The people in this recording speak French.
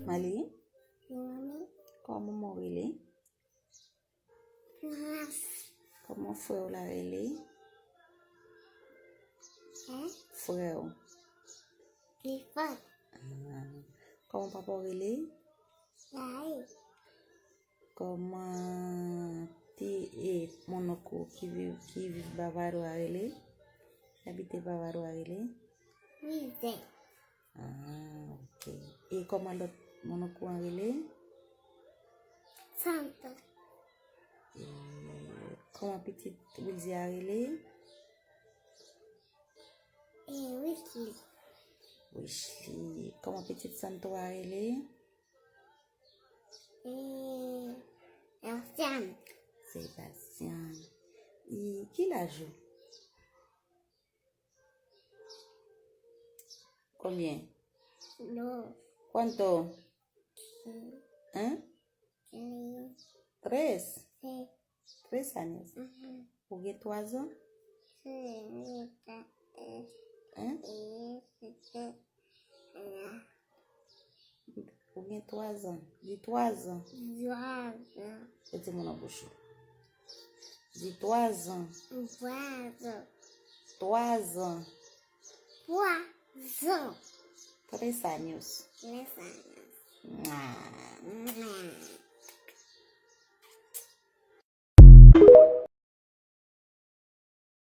Mali, comment mourir? Comment frère la relé? Frère. Comment papa relé? Comment et mon oncle qui vit Bavaro à relé? Habite Bavaro à relé? Ok. Et comment l'autre mon oncle à relé? Santo. Comment petite Wilzy à relé? Wesley. Wesley. Comment petite Santo à relé? Sébastien. Sébastien. Et qui la joue? Combien? No. ¿Cuánto? ¿Eh? 3. 3 años. ¿Jugué 3 ans? Hein? Jugué 3 ans. Dis 3 ans. C'est mon bouche. Dis 3 ans. 3 ans. 3 años.